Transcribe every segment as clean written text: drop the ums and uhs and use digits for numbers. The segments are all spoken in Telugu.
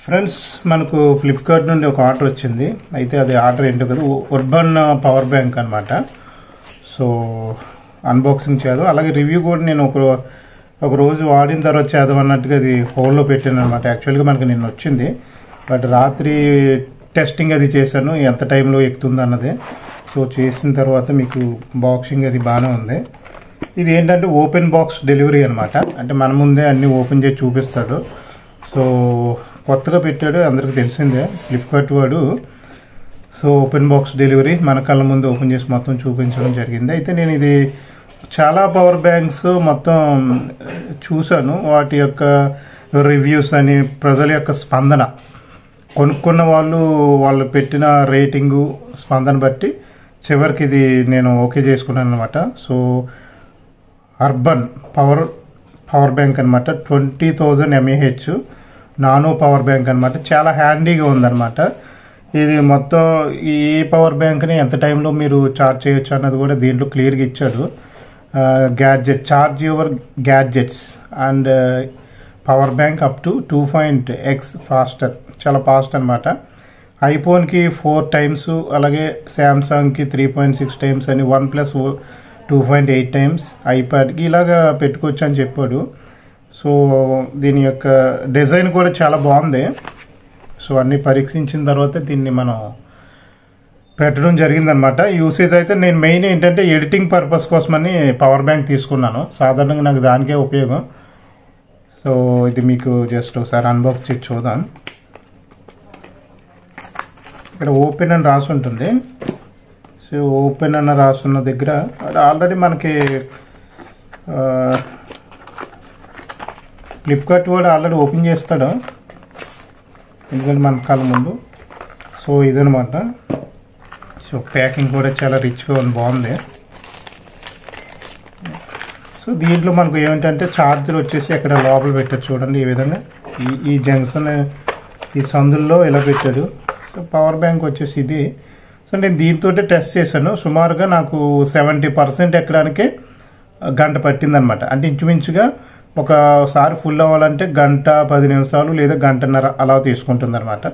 ఫ్రెండ్స్ మనకు ఫ్లిప్కార్ట్ నుండి ఒక ఆర్డర్ వచ్చింది. అయితే అది ఆర్డర్ ఏంటో కదా, ఉర్బన్ పవర్ బ్యాంక్ అనమాట. సో అన్బాక్సింగ్ చేద్దాం, అలాగే రివ్యూ కూడా నేను ఒక రోజు వాడిన తర్వాత చేద్దాం అన్నట్టుగా అది హోల్డ్లో పెట్టాను అనమాట. యాక్చువల్గా మనకు నిన్న వచ్చింది, బట్ రాత్రి టెస్టింగ్ అది చేశాను ఎంత టైంలో ఎక్కుతుంది అన్నది. సో చేసిన తర్వాత మీకు బాక్సింగ్ అది బాగానే ఉంది. ఇది ఏంటంటే ఓపెన్ బాక్స్ డెలివరీ అనమాట. అంటే మన ముందే అన్నీ ఓపెన్ చేసి చూపిస్తాడు. సో కొత్తగా పెట్టాడు, అందరికి తెలిసిందే ఫ్లిప్కార్ట్ వాడు. సో ఓపెన్ బాక్స్ డెలివరీ మన కళ్ళ ముందు ఓపెన్ చేసి మొత్తం చూపించడం జరిగింది. అయితే నేను ఇది చాలా పవర్ బ్యాంక్స్ మొత్తం చూశాను, వాటి యొక్క రివ్యూస్ అని, ప్రజల యొక్క స్పందన, కొనుక్కున్న వాళ్ళు పెట్టిన రేటింగు స్పందన బట్టి చివరికి ఇది నేను ఓకే చేసుకున్నాను అనమాట. సో అర్బన్ పవర్ బ్యాంక్ అనమాట, 20,000 mAh నానో పవర్ బ్యాంక్ అనమాట. చాలా హ్యాండీగా ఉందన్నమాట. ఇది మొత్తం ఈ పవర్ బ్యాంక్ని ఎంత టైంలో మీరు ఛార్జ్ చేయొచ్చు అన్నది కూడా దీంట్లో క్లియర్గా ఇచ్చాడు. Charge your gadgets and power bank up to 2.x faster, చాలా ఫాస్ట్ అనమాట. ఐఫోన్కి 4 times, అలాగే శాంసంగ్కి 3.6 times అని, OnePlus 2.8 times, ఐప్యాడ్కి ఇలాగా పెట్టుకోవచ్చు అని చెప్పాడు. సో దీని యొక్క డిజైన్ కూడా చాలా బాగుంది. సో అన్నీ పరీక్షించిన తర్వాత దీన్ని మనం పెట్టడం జరిగిందనమాట. యూసేజ్ అయితే నేను మెయిన్ ఏంటంటే ఎడిటింగ్ పర్పస్ కోసమని పవర్ బ్యాంక్ తీసుకున్నాను. సాధారణంగా నాకు దానికే ఉపయోగం. సో ఇది మీకు జస్ట్ ఒకసారి అన్బాక్స్ చేసి చూద్దాం. ఇక్కడ ఓపెన్ అని రాసి ఉంటుంది. సో ఓపెన్ అన్న రాసున్న దగ్గర ఆల్రెడీ మనకి ఫ్లిప్కార్ట్ వాడు ఆల్రెడీ ఓపెన్ చేస్తాడు, ఎందుకంటే మన కళ్ళ ముందు. సో ఇదనమాట. సో ప్యాకింగ్ కూడా చాలా రిచ్గా ఉంది, బాగుంది. సో దీంట్లో మనకు ఏమిటంటే ఛార్జర్ వచ్చేసి అక్కడ లోపల పెట్టారు చూడండి, ఈ విధంగా ఈ జంక్షన్ ఈ సందుల్లో ఇలా పెట్టాడు. సో పవర్ బ్యాంక్ వచ్చేసి ఇది. సో నేను దీంతో టెస్ట్ చేశాను. సుమారుగా నాకు 70% ఎక్కడానికి గంట పట్టిందనమాట. అంటే ఇంచుమించుగా ఒకసారి ఫుల్ అవ్వాలంటే 1:10 నిమిషాలు లేదా 1:30 అలా తీసుకుంటుంది అనమాట.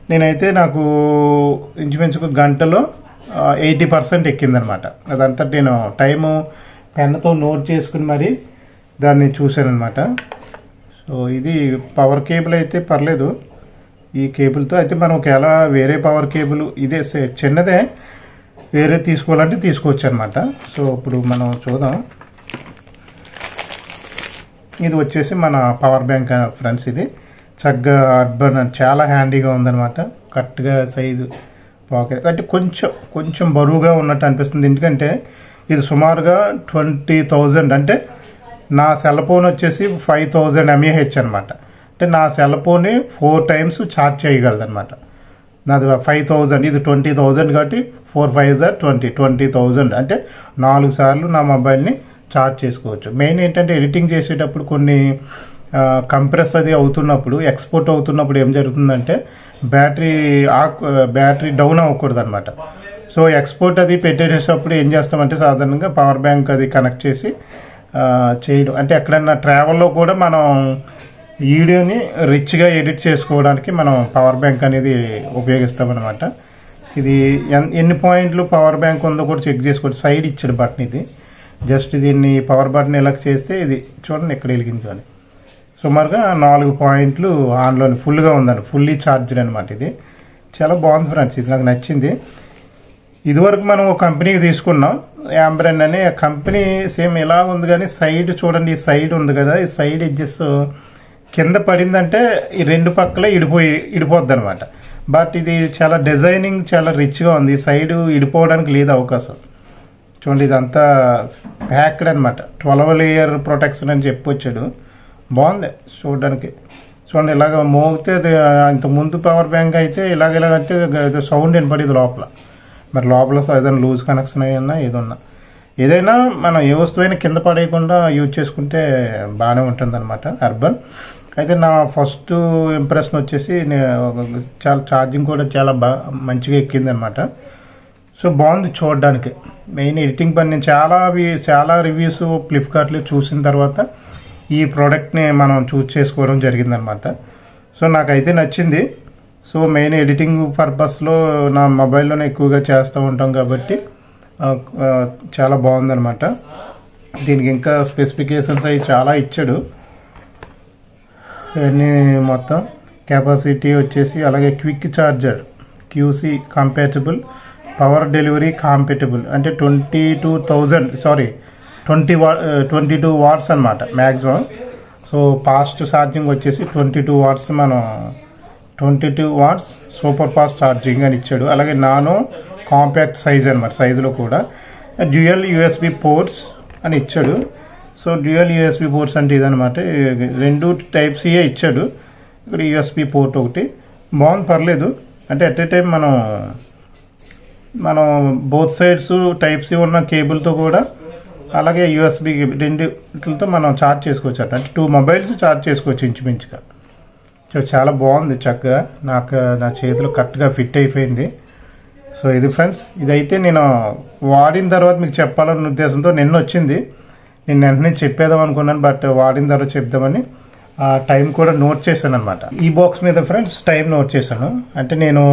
నేనైతే నాకు ఇంచుమించుగా గంటలో 80% ఎక్కిందనమాట. అదంతా నేను టైము పెన్నుతో నోట్ చేసుకుని మరి దాన్ని చూశాను అనమాట. సో ఇది పవర్ కేబుల్ అయితే పర్లేదు, ఈ కేబుల్తో అయితే మనం ఒకవేళ వేరే పవర్ కేబుల్ ఇదే చిన్నదే వేరే తీసుకోవాలంటే తీసుకోవచ్చు అనమాట. సో ఇప్పుడు మనం చూద్దాం. ఇది వచ్చేసి మన పవర్ బ్యాంక్ ఫ్రెండ్స్. ఇది చక్కగా అర్బన్ చాలా హ్యాండీగా ఉందన్నమాట. కరెక్ట్గా సైజు పాకెట్ అంటే కొంచెం బరువుగా ఉన్నట్టు అనిపిస్తుంది, ఎందుకంటే ఇది సుమారుగా 20,000, అంటే నా సెల్ ఫోన్ వచ్చేసి 5,000 mAh అనమాట. అంటే నా సెల్ ఫోన్ని 4 times ఛార్జ్ చేయగలదు అనమాట. నాది 5,000, ఇది 20,000 కాబట్టి 4 5 20,000 అంటే 4 సార్లు నా మొబైల్ని ఛార్జ్ చేసుకోవచ్చు. మెయిన్ ఏంటంటే ఎడిటింగ్ చేసేటప్పుడు కొన్ని కంప్రెస్ అది అవుతున్నప్పుడు, ఎక్స్పోర్ట్ అవుతున్నప్పుడు ఏం జరుగుతుందంటే బ్యాటరీ డౌన్ అవ్వకూడదు అనమాట. సో ఎక్స్పోర్ట్ అది పెట్టేసేటప్పుడు ఏం చేస్తామంటే సాధారణంగా పవర్ బ్యాంక్ అది కనెక్ట్ చేసి చేయడం, అంటే ఎక్కడన్నా ట్రావెల్లో కూడా మనం వీడియోని రిచ్గా ఎడిట్ చేసుకోవడానికి మనం పవర్ బ్యాంక్ అనేది ఉపయోగిస్తామన్నమాట. ఇది ఎన్ని పాయింట్లు పవర్ బ్యాంక్ ఉందో కూడా చెక్ చేసుకోవచ్చు. సైడ్ ఇచ్చాడు బటన్, ఇది జస్ట్ దీన్ని పవర్ బటన్ ఇలా చేస్తే ఇది చూడండి ఇక్కడ వెలిగించాలి. సుమారుగా 4 పాయింట్లు ఆన్లోని ఫుల్గా ఉందండి, ఫుల్లీ ఛార్జ్డ్ అనమాట. ఇది చాలా బాగుంది ఫ్రెండ్స్, ఇది నాకు నచ్చింది. ఇదివరకు మనం ఒక కంపెనీకి తీసుకున్నాం, యాంబ్రెన్ అనే కంపెనీ, సేమ్ ఇలా ఉంది కానీ సైడ్ చూడండి, ఈ సైడ్ ఉంది కదా, ఈ సైడ్ ఎడ్జెస్ కింద పడిందంటే ఈ 2 పక్కల ఇడిపోద్ది అనమాట. బట్ ఇది చాలా డిజైనింగ్ చాలా రిచ్గా ఉంది, ఈ సైడ్ ఇడిపోవడానికి లేదు అవకాశం. చూడండి ఇదంతా ప్యాక్డ్ అనమాట, 12 layer ప్రొటెక్షన్ అని చెప్పొచ్చాడు. బాగుంది చూడడానికి. చూడండి ఇలాగ మోగితే ఇంత ముందు పవర్ బ్యాంక్ అయితే ఇలాగంటే సౌండ్ వినపడేది లోపల. మరి లోపల ఏదైనా లూజ్ కనెక్షన్ అయినా ఏదైనా మనం ఏ వస్తువైనా కింద పడేయకుండా యూజ్ చేసుకుంటే బాగానే ఉంటుంది అనమాట అర్బన్. అయితే నా ఫస్ట్ ఇంప్రెషన్ వచ్చేసి చాలా ఛార్జింగ్ కూడా చాలా మంచిగా ఎక్కింది అనమాట. సో బాగుంది చూడడానికి. మెయిన్ ఎడిటింగ్ పని నేను చాలా రివ్యూస్ ఫ్లిప్కార్ట్లో చూసిన తర్వాత ఈ ప్రోడక్ట్ని మనం చూస్ చేసుకోవడం జరిగిందనమాట. సో నాకైతే నచ్చింది. సో మెయిన్ ఎడిటింగ్ పర్పస్లో నా మొబైల్లోనే ఎక్కువగా చేస్తూ ఉంటాం కాబట్టి చాలా బాగుందన్నమాట. దీనికి ఇంకా స్పెసిఫికేషన్స్ అవి చాలా ఇచ్చాడు. ఇవన్నీ మొత్తం కెపాసిటీ వచ్చేసి, అలాగే quick charger QC compatible, power delivery compatible, అంటే 22 వాట్స్ అనమాట మ్యాక్సిమం. సో ఫాస్ట్ ఛార్జింగ్ వచ్చేసి 22 వాట్స్, మనం 22 వాట్స్ సూపర్ ఫాస్ట్ ఛార్జింగ్ అని ఇచ్చాడు. అలాగే నానో కాంపాక్ట్ సైజ్ అనమాట, సైజులో కూడా డ్యూయల్ USB పోర్ట్స్ అని ఇచ్చాడు. సో డ్యూయల్ USB పోర్ట్స్ అంటే ఇదనమాట, 2 Type-C ఇచ్చాడు. ఇక్కడ USB పోర్ట్ ఒకటి బాగుంది, పర్లేదు. అంటే అట్ ఏ టైం మనం బోత్ సైడ్స్ Type-C ఉన్న కేబుల్తో కూడా, అలాగే USB రెండితో మనం ఛార్జ్ చేసుకోవచ్చు. అంటే 2 మొబైల్స్ ఛార్జ్ చేసుకోవచ్చు ఇంచుమించుగా. సో చాలా బాగుంది, చక్కగా నా చేతిలో కరెక్ట్గా ఫిట్ అయిపోయింది. సో ఇది ఫ్రెండ్స్, ఇదైతే నేను వాడిన తర్వాత మీకు చెప్పాలన్న ఉద్దేశంతో నిన్న వచ్చింది. నేను వెంటనే చెప్పేద్దాం అనుకున్నాను, బట్ వాడిన తర్వాత చెప్దామని ఆ టైం కూడా నోట్ చేశాను అనమాట. ఈ బాక్స్ మీద ఫ్రెండ్స్ టైం నోట్ చేశాను. అంటే నేను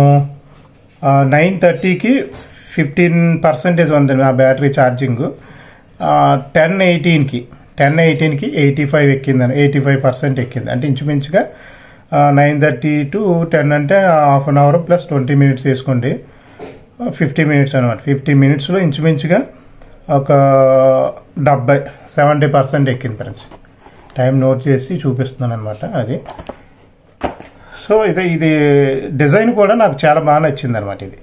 9:30కి 15% ఉంది నా బ్యాటరీ ఛార్జింగ్. 10:18కి 85% ఎక్కింది. అంటే ఇంచుమించుగా 9:30 to 10 అంటే half an hour plus 20 minutes వేసుకోండి, 50 minutes అనమాట. 50 minutesలో ఇంచుమించుగా ఒక 70% ఎక్కింది ఫ్రెండ్స్. టైం నోట్ చేసి చూపిస్తున్నాను అనమాట అది. సో ఇది డిజైన్ కూడా నాకు చాలా బాగా నచ్చింది అనమాట ఇది.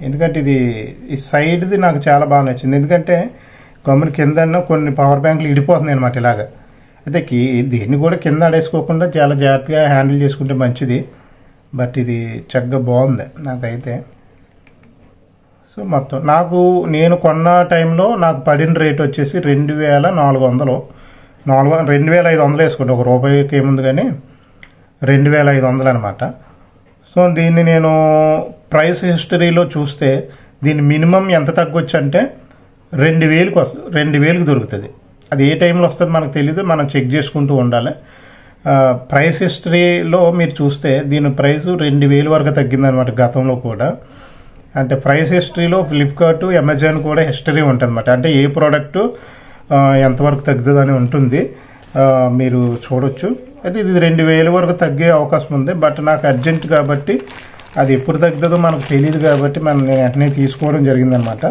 ఎందుకంటే ఈ సైడ్ది నాకు చాలా బాగా నచ్చింది. ఎందుకంటే గమ్మున కింద కొన్ని పవర్ బ్యాంకులు ఇడిపోతున్నాయి అనమాట ఇలాగా. అయితే దీన్ని కూడా కింద ఆడేసుకోకుండా చాలా జాగ్రత్తగా హ్యాండిల్ చేసుకుంటే మంచిది. బట్ ఇది చక్కగా బాగుంది నాకైతే. సో మొత్తం నేను కొన్న టైంలో నాకు పడిన రేట్ వచ్చేసి 2,500 వేసుకోండి, ₹1 ఏముంది కానీ 2,500 అనమాట. సో దీన్ని నేను ప్రైస్ హిస్టరీలో చూస్తే దీని మినిమం ఎంత తగ్గొచ్చు అంటే 2,000కి వస్తుంది, 2,000కి దొరుకుతుంది. అది ఏ టైంలో వస్తుంది మనకు తెలియదు, మనం చెక్ చేసుకుంటూ ఉండాలి. ప్రైస్ హిస్టరీలో మీరు చూస్తే దీని ప్రైస్ 2,000 వరకు తగ్గిందనమాట గతంలో కూడా. అంటే ప్రైస్ హిస్టరీలో ఫ్లిప్కార్ట్, అమెజాన్ కూడా హిస్టరీ ఉంటుంది అనమాట. అంటే ఏ ప్రోడక్ట్ ఎంతవరకు తగ్గుతుందని ఉంటుంది, మీరు చూడొచ్చు. అయితే ఇది 2,000 వరకు తగ్గే అవకాశం ఉంది. బట్ నాకు అర్జెంట్ కాబట్టి, అది ఎప్పుడు తగ్గుతుందో మనకు తెలియదు కాబట్టి నేను వెంటనే తీసుకోవడం జరిగిందనమాట.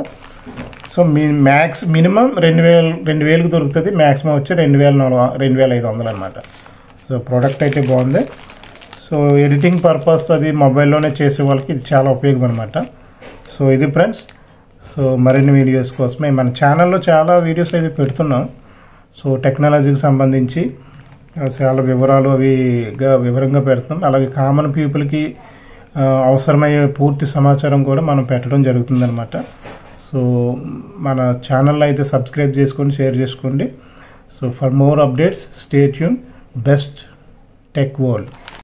సో మినిమం 2,000కి దొరుకుతుంది, మ్యాక్సిమం వచ్చి 2,500 అనమాట. సో ప్రోడక్ట్ అయితే బాగుంది. సో ఎడిటింగ్ పర్పస్ అది మొబైల్లోనే చేసే వాళ్ళకి ఇది చాలా ఉపయోగం అనమాట. సో ఇది ఫ్రెండ్స్. సో మరిన్ని వీడియోస్ కోసమే మన ఛానల్లో చాలా వీడియోస్ అయితే పెడుతున్నాం. సో టెక్నాలజీకి సంబంధించి చాలా వివరాలు వివరంగా పెడుతున్నాం. అలాగే కామన్ పీపుల్కి అవసరమయ్యే పూర్తి సమాచారం కూడా మనం పెట్టడం జరుగుతుందన్నమాట. సో మన ఛానల్లో అయితే సబ్స్క్రైబ్ చేసుకోండి, షేర్ చేసుకోండి. So for more updates stay tune. Best tech world.